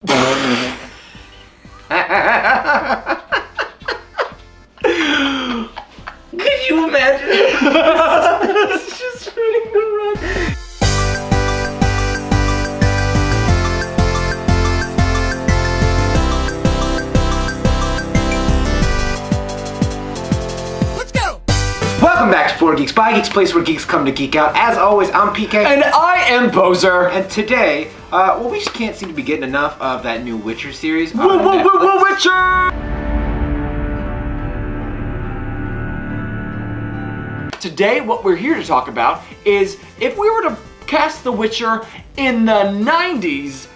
Could you imagine? It's just running the run. Welcome back to For Geeks by Geeks, place where geeks come to geek out. As always, I'm PK. And I am Bozer. And today, well, we just can't seem to be getting enough of that new Witcher series. Witcher! Today, what we're here to talk about is if we were to cast The Witcher in the 90s,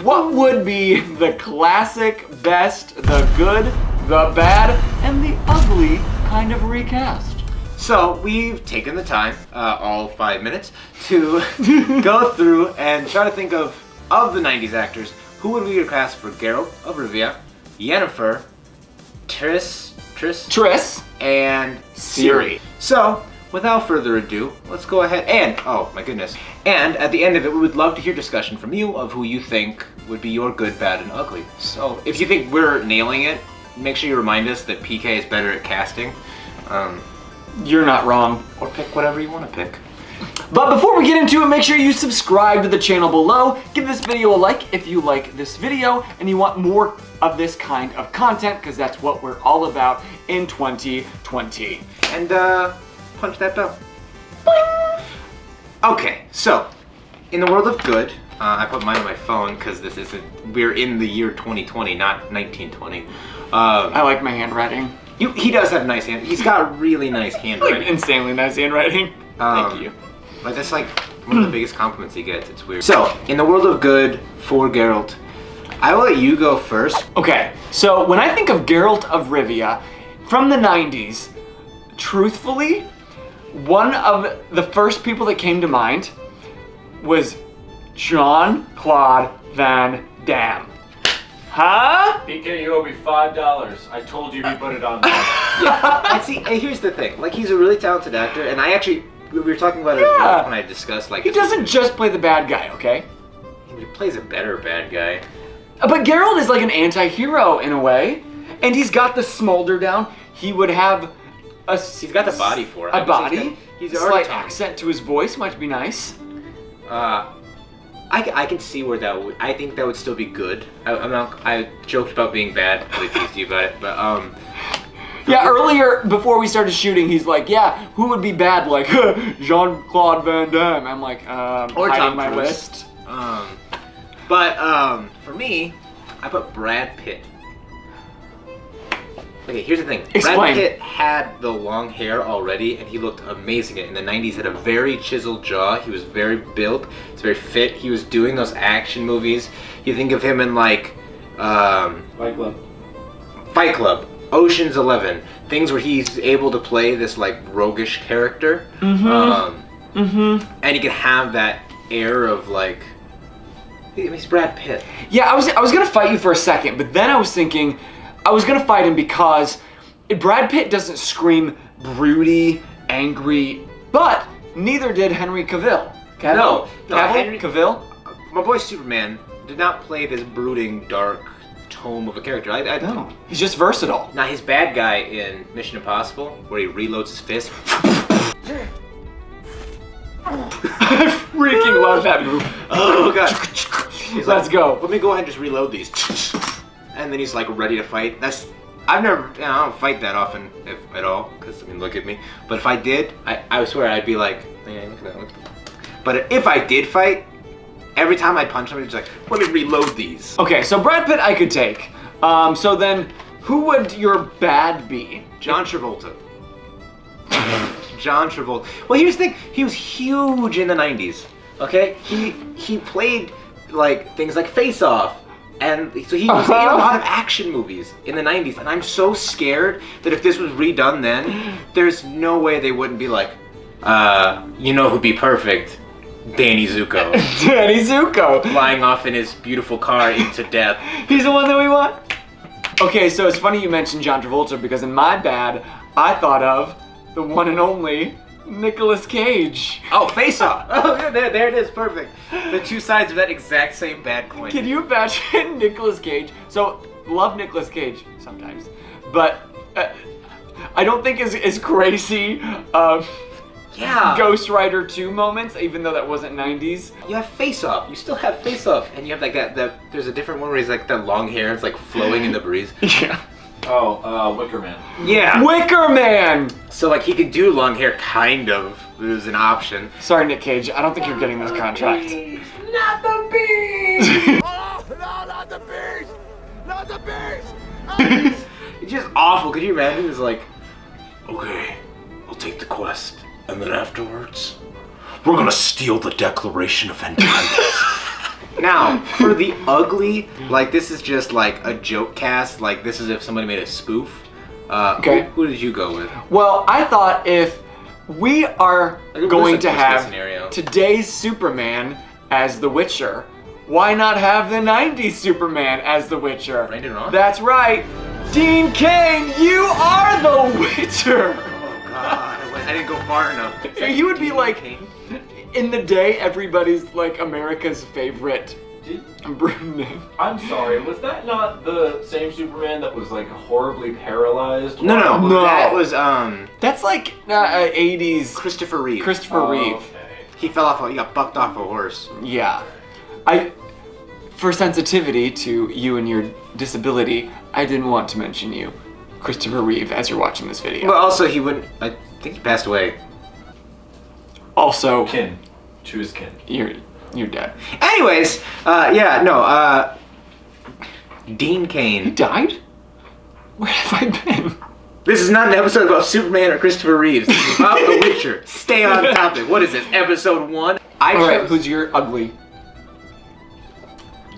what would be the classic, best, the good, the bad, and the ugly kind of recast? So we've taken the time, all 5 minutes, to go through and try to think of the 90s actors, who would we cast for Geralt of Rivia, Yennefer, Triss, and Ciri. So, without further ado, let's go ahead and, oh my goodness, and at the end of it, we would love to hear discussion from you of who you think would be your good, bad, and ugly. So, if you think we're nailing it, make sure you remind us that PK is better at casting. You're not wrong. Or pick whatever you want to pick. But before we get into it, make sure you subscribe to the channel below. Give this video a like if you like this video and you want more of this kind of content, because that's what we're all about in 2020. And punch that bell. Boing! Okay, so in the world of good, I put mine on my phone because we're in the year 2020, not 1920. I like my handwriting. He does have nice hand. He's got really nice handwriting. Like insanely nice handwriting. Thank you. But that's like one of the biggest compliments he gets. It's weird. So, in the world of good for Geralt, I will let you go first. Okay, so when I think of Geralt of Rivia from the 90s, truthfully, one of the first people that came to mind was Jean-Claude Van Damme. Huh? PK, you owe me $5. I told you to put it on there. Yeah, and see, here's the thing. Like, he's a really talented actor, and we were talking about it when I discussed, like... He doesn't just play the bad guy, okay? He plays a better bad guy. But Geralt is like an anti-hero in a way, and he's got the smolder down. He would have a... He's got the body for it. A body? He's a slight accent to his voice might be nice. I can see where I think that would still be good. I joked about being bad, really teased you about it, but yeah, earlier, before we started shooting, he's like, yeah, who would be bad? Like, Jean-Claude Van Damme. I'm like, or hiding Tom my Cruise. list. But for me, I put Brad Pitt. Okay, here's the thing. Explain. Brad Pitt had the long hair already, and he looked amazing. In the 90s, had a very chiseled jaw. He was very built. He's very fit. He was doing those action movies. You think of him in like Fight Club, Ocean's 11, things where he's able to play this like roguish character. And he can have that air of like, he's Brad Pitt. Yeah, I was gonna fight you for a second, but then I was thinking, I was gonna fight him because Brad Pitt doesn't scream broody, angry, but neither did Henry Cavill. No, Cavill? My boy Superman did not play this brooding, dark tome of a character. No, he's just versatile. Now, his bad guy in Mission Impossible, where he reloads his fist. I freaking love that move. Oh, God. Let's go. Let me go ahead and just reload these. And then he's like ready to fight. I don't fight that often, if at all, because, I mean, look at me. But if I did, I swear I'd be like, yeah, look at that. But if I did fight, every time I'd punch somebody, just like, let me reload these. Okay, so Brad Pitt I could take. So then, who would your bad be? John Travolta. John Travolta. Well, here's the thing. He was huge in the 90s, okay? He played, like, things like Face Off. And so he was in a lot of action movies in the 90s. And I'm so scared that if this was redone then, there's no way they wouldn't be like, you know who'd be perfect? Danny Zuko. Danny Zuko. Flying off in his beautiful car into death. He's the one that we want? Okay, so it's funny you mentioned John Travolta because in my bad, I thought of the one and only Nicolas Cage. Oh, Face Off. Oh, yeah, there it is. Perfect. The two sides of that exact same bad coin. Can you imagine Nicolas Cage? So, love Nicolas Cage sometimes, but I don't think is crazy. Yeah. Ghost Rider 2 moments, even though that wasn't 90s. You have Face Off. You still have Face Off, and you have like that. There's a different one where he's like the long hair. It's like flowing in the breeze. Yeah. Oh, Wicker Man. Yeah. Wicker Man. So like he could do long hair, kind of. It was an option. Sorry, Nick Cage. I don't think you're getting this contract. Not the bees! Oh, no, not the bees! Not the bees! It's just awful. Could you imagine? It was like, okay, I'll take the quest, and then afterwards, we're gonna steal the Declaration of Independence. Now, for the ugly, like this is just like a joke cast. Like this is if somebody made a spoof. Okay. Who did you go with? Well, I thought if we are going to worst-case have scenario. today's Superman as The Witcher, why not have the 90s Superman as The Witcher? Brandon Ron? That's right. Dean Cain, you are The Witcher. Oh God, I didn't go far enough. You would be Dean like, Cain? in the day, everybody's like America's favorite name. I'm sorry, was that not the same Superman that was like horribly paralyzed? No, No. that was That's like 80s Christopher Reeve. Christopher Reeve. Okay. He got bucked off a horse. Yeah. For sensitivity to you and your disability, I didn't want to mention you, Christopher Reeve, as you're watching this video. But also he wouldn't. I think he passed away. Also, Kin. To his kin. you're dead. Anyways, Dean He Cain. died? Where have I been? This is not an episode about Superman or Christopher Reeves. This is about The Witcher. Stay on topic. What is this? Episode 1. I All right, chose who's your ugly?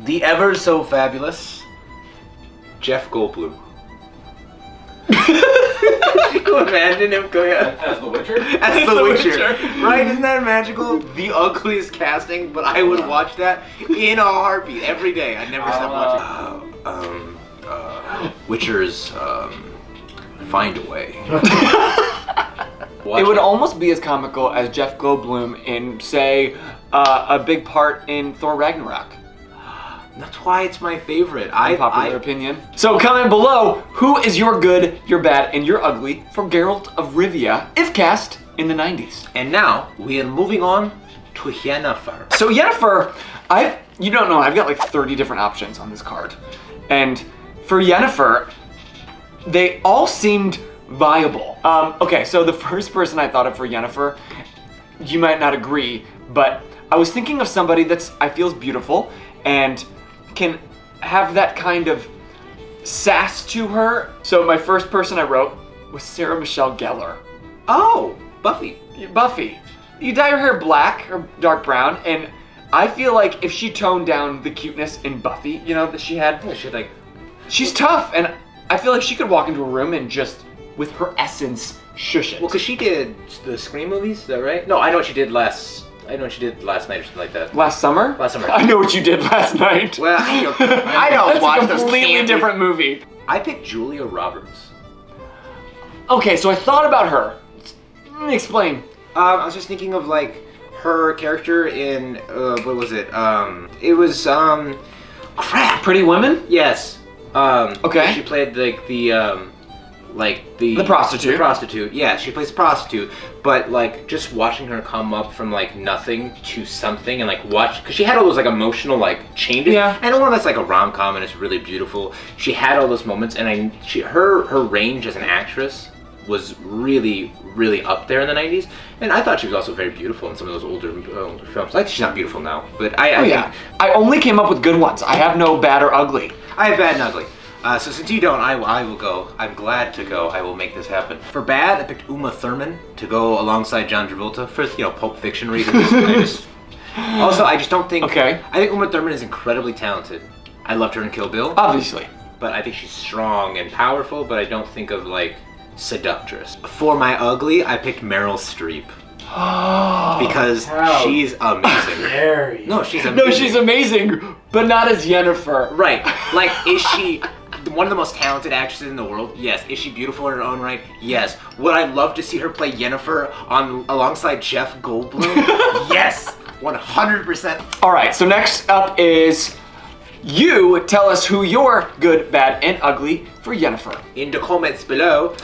the ever so fabulous Jeff Goldblum. Can you imagine him going out As the Witcher? as The The Witcher? Witcher. Right? Isn't that magical? The ugliest casting, but I would watch that in a heartbeat every day. I'd never stop watching. Witchers, find a way. Watch It would almost be as comical as Jeff Goldblum in, say, a big part in Thor Ragnarok. That's why it's my favorite. Unpopular opinion. So comment below, who is your good, your bad, and your ugly for Geralt of Rivia, if cast in the 90s? And now we are moving on to Yennefer. So Yennefer, you don't know, I've got like 30 different options on this card. And for Yennefer, they all seemed viable. Okay, so the first person I thought of for Yennefer, you might not agree, but I was thinking of somebody I feel is beautiful and can have that kind of sass to her. So my first person I wrote was Sarah Michelle Gellar. Oh, Buffy. Buffy. You dye her hair black or dark brown, and I feel like if she toned down the cuteness in Buffy, that she had, she's tough, and I feel like she could walk into a room and just, with her essence, shush it. Well, because she did the Scream movies, is that right? No, I know what she did last night or something like that. Last summer? Last summer. I know what you did last night. Well, I don't That's watch a those completely campy- different movie. I picked Julia Roberts. Okay, so I thought about her. Explain. I was just thinking of like her character in what was it? It was crap. Pretty Women? Yes. Okay. She played the prostitute. The prostitute. Yeah, she plays a prostitute. But like just watching her come up from like nothing to something and like watch, because she had all those like emotional like changes. Yeah. And one that's like a rom-com and it's really beautiful. She had all those moments, and her range as an actress was really, really up there in the 90s. And I thought she was also very beautiful in some of those older films. Like she's not beautiful now, but I only came up with good ones. I have no bad or ugly. I have bad and ugly. So since you don't, I will go. I'm glad to go. I will make this happen. For bad, I picked Uma Thurman to go alongside John Travolta for Pulp Fiction reasons. I just don't think. Okay. I think Uma Thurman is incredibly talented. I loved her in Kill Bill, Obviously. but I think she's strong and powerful. But I don't think of like seductress. For my ugly, I picked Meryl Streep because she's amazing. Very. No, she's amazing. No, she's amazing, but not as Yennefer. Right. Like, is she one of the most talented actresses in the world? Yes. Is she beautiful in her own right? Yes. Would I love to see her play Yennefer alongside Jeff Goldblum? Yes. 100%. All right, so next up is you tell us who you're good, bad, and ugly for Yennefer. In the comments below.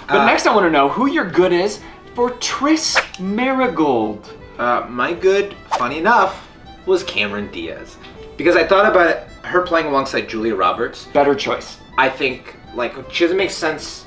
But next I want to know who your good is for Triss Marigold. My good, funny enough, was Cameron Diaz. Because I thought about it, her playing alongside Julia Roberts. Better choice. I think, like, she doesn't make sense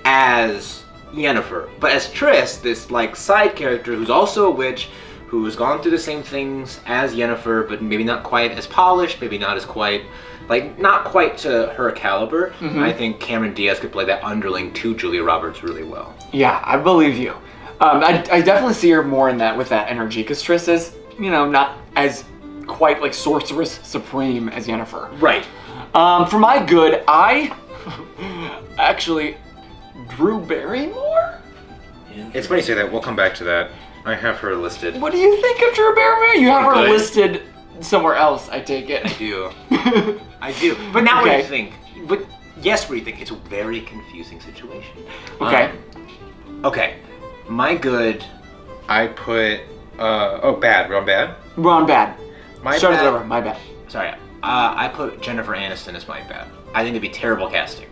as Yennefer. But as Triss, this, like, side character who's also a witch, who's gone through the same things as Yennefer, but maybe not quite as polished, maybe not as quite, like, not quite to her caliber. I think Cameron Diaz could play that underling to Julia Roberts really well. Yeah, I believe you. I definitely see her more in that with that energy, because Triss is, you know, not as quite like sorceress supreme as Yennefer. Right. For my good, I actually Drew Barrymore. It's funny you say that. We'll come back to that. I have her listed. What do you think of Drew Barrymore? You have her Good. listed somewhere else, I take it. I do. I do. But now what do Okay. you think? But yes, what do you think? It's a very confusing situation. Okay. Okay. My good, I put, bad. We're on bad? We're on bad. My Start it bad. over. My bad. Sorry. I put Jennifer Aniston as my bad. I think it'd be terrible casting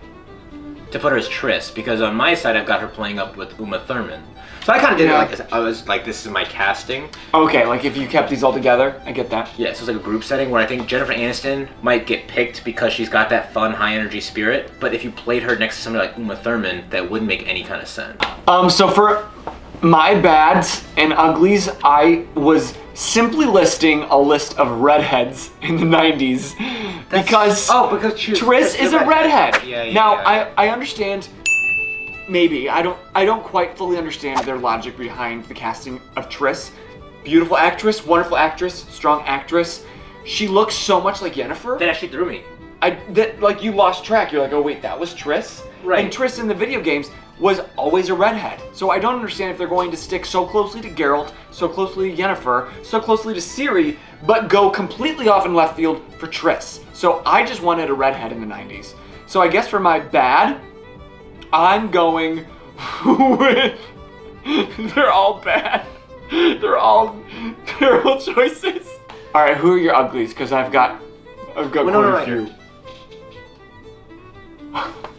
to put her as Triss, because on my side I've got her playing up with Uma Thurman. So I kind of did it like this. I was like, this is my casting. Okay, like if you kept these all together, I get that. Yeah, so it's like a group setting where I think Jennifer Aniston might get picked because she's got that fun, high energy spirit. But if you played her next to somebody like Uma Thurman, that wouldn't make any kind of sense. So for my bads and uglies, I was simply listing a list of redheads in the 90s because Triss is a redhead. Yeah, now yeah. I understand. Maybe I don't quite fully understand their logic behind the casting of Triss. Beautiful actress, wonderful actress, strong actress. She looks so much like Yennefer. That actually threw me. Like you lost track. You're like, oh wait, that was Triss. Right. And Triss in the video games was always a redhead. So I don't understand if they're going to stick so closely to Geralt, so closely to Yennefer, so closely to Ciri, but go completely off in left field for Triss. So I just wanted a redhead in the 90s. So I guess for my bad, I'm going with... They're all bad. They're all terrible choices. All right, who are your uglies? Because I've got Winona quite a Ryder. few.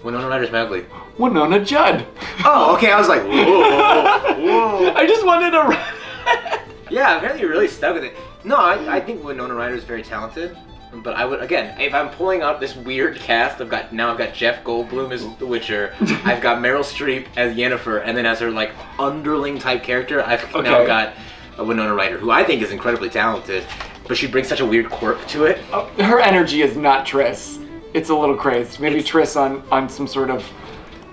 Winona Ryder's my ugly. Winona Judd. Oh, okay. I was like, whoa. I just wanted a redhead. Yeah, apparently you're really stuck with it. No, I think Winona Ryder is very talented. But I would, again, if I'm pulling out this weird cast, I've got Jeff Goldblum as The Witcher, I've got Meryl Streep as Yennefer, and then as her like underling type character, I've now got Winona Ryder, who I think is incredibly talented, but she brings such a weird quirk to it. Her energy is not Triss. It's a little crazed. Maybe Triss on some sort of...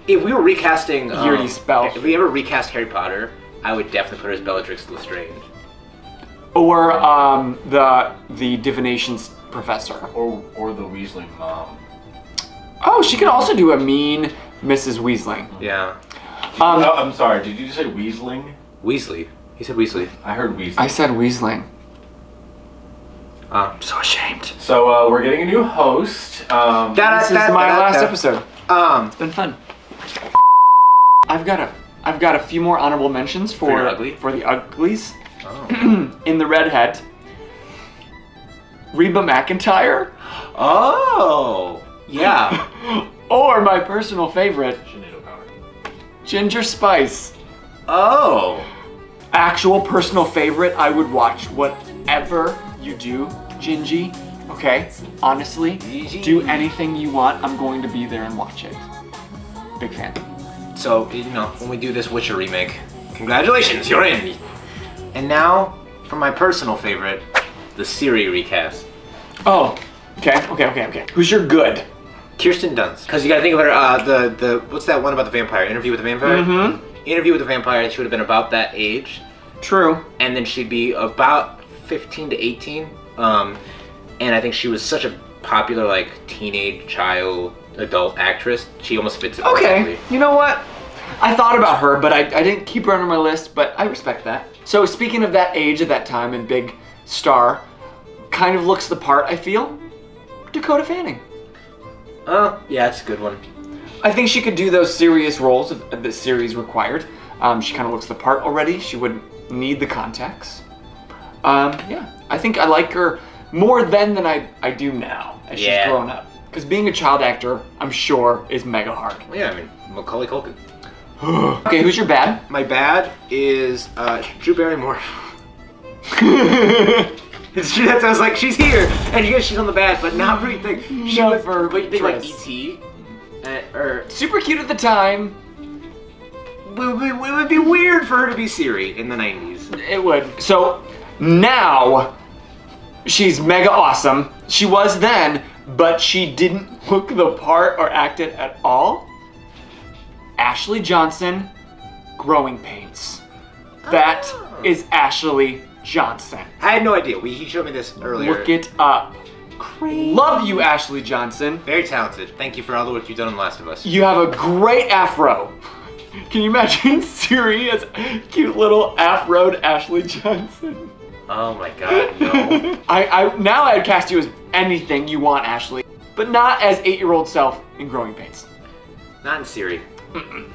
If we were recasting Yuri spell. If we ever recast Harry Potter, I would definitely put her as Bellatrix Lestrange. Or the divinations professor. Or the Weasley mom. Oh, she could also do a mean Mrs. Weasling. Yeah. I'm sorry, did you say Weasling? Weasley. He said Weasley. I heard Weasley. I said Weasling. I'm so ashamed. So we're getting a new host. This is my last episode. It's been fun. I've got a few more honorable mentions for the uglies. Oh. In the redhead, Reba McEntire. Oh. Yeah. Or my personal favorite, Sinead O'Connor. Ginger Spice. Oh. Actual personal favorite, I would watch whatever you do, Gingy. Okay? Honestly, do anything you want. I'm going to be there and watch it. Big fan. So, when we do this Witcher remake, congratulations, you're in. And now, for my personal favorite, the Ciri recast. Oh, okay. Who's your good? Kirsten Dunst. Because you gotta think about her, what's that one about the vampire? Interview with the Vampire? Mm-hmm. Interview with the Vampire, she would have been about that age. True. And then she'd be about 15 to 18. And I think she was such a popular, like, teenage, child, adult actress. She almost fits it perfectly. Okay, you know what? I thought about her, but I didn't keep her on my list, but I respect that. So speaking of that age at that time and big star, kind of looks the part, I feel, Dakota Fanning. Yeah, it's a good one. I think she could do those serious roles that the series required. She kind of looks the part already. She wouldn't need the contacts. Yeah, I think I like her more then than I do now as she's grown up. Because being a child actor, I'm sure, is mega hard. Well, yeah, I mean, Macaulay Culkin. Okay, who's your bad? My bad is Drew Barrymore. It's true that I was like, she's here, and yes, she's on the bad, but not what you think. She No, was for what you think, like Tris. E.T. Or Super cute at the time. it would be weird for her to be Siri in the 90s. It would. So now she's mega awesome. She was then, but she didn't look the part or act it at all. Ashley Johnson, Growing Pains. That is Ashley Johnson. I had no idea. He showed me this earlier. Look it up. Love you, Ashley Johnson. Very talented. Thank you for all the work you've done on The Last of Us. You have a great afro. Can you imagine Siri as cute little afroed Ashley Johnson? Oh my god, no. Now I'd cast you as anything you want, Ashley, but not as 8-year-old self in Growing Pains. Not in Siri.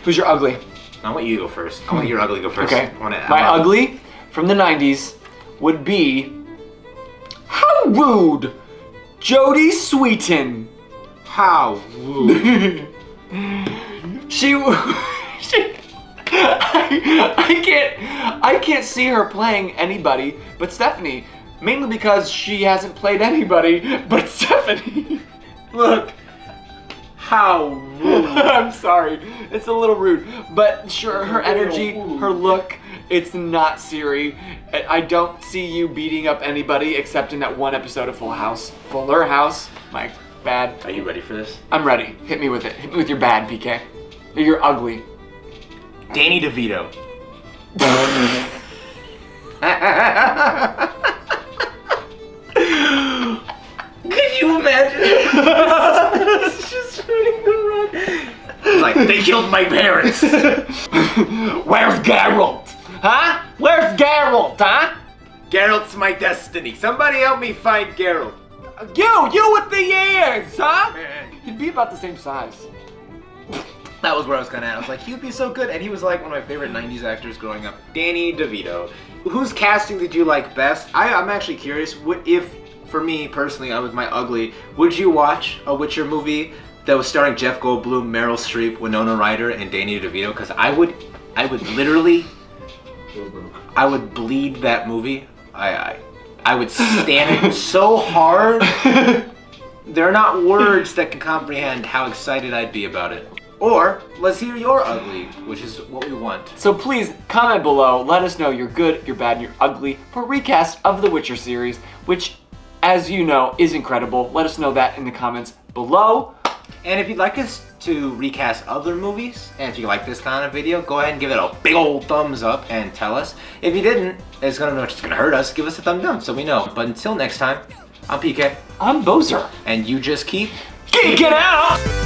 Who's your ugly? I want you to go first. I want your ugly to go first. Okay. My Ugly from the 90s would be, how rude, Jodie Sweetin. How rude. I can't see her playing anybody but Stephanie, mainly because she hasn't played anybody but Stephanie. Look. How rude. I'm sorry, it's a little rude, but sure, her energy, her look, it's not Siri. I don't see you beating up anybody except in that one episode of Fuller House. My bad. Are you ready for this? I'm ready. Hit me with it. Hit me with your bad, PK. You're ugly. Danny DeVito. Could you imagine? It's just running the run. Like, they killed my parents. Where's Geralt? Huh? Where's Geralt, huh? Geralt's my destiny. Somebody help me find Geralt. You with the ears, huh? He'd be about the same size. That was where I was kind of at. I was like, he would be so good. And he was like one of my favorite 90s actors growing up. Danny DeVito. Whose casting did you like best? I'm actually curious. What if, for me personally, I was my ugly, would you watch a Witcher movie that was starring Jeff Goldblum, Meryl Streep, Winona Ryder, and Danny DeVito? Because I would literally, I would bleed that movie. I would stand it so hard. There are not words that can comprehend how excited I'd be about it. Or, let's hear your ugly, which is what we want. So please, comment below, let us know you're good, you're bad, you're ugly for a recast of the Witcher series, which, as you know, is incredible. Let us know that in the comments below. And if you'd like us to recast other movies, and if you like this kind of video, go ahead and give it a big old thumbs up and tell us. If you didn't, it's gonna hurt us, give us a thumb down so we know. But until next time, I'm PK. I'm Bozer. And you just keep Geeking out!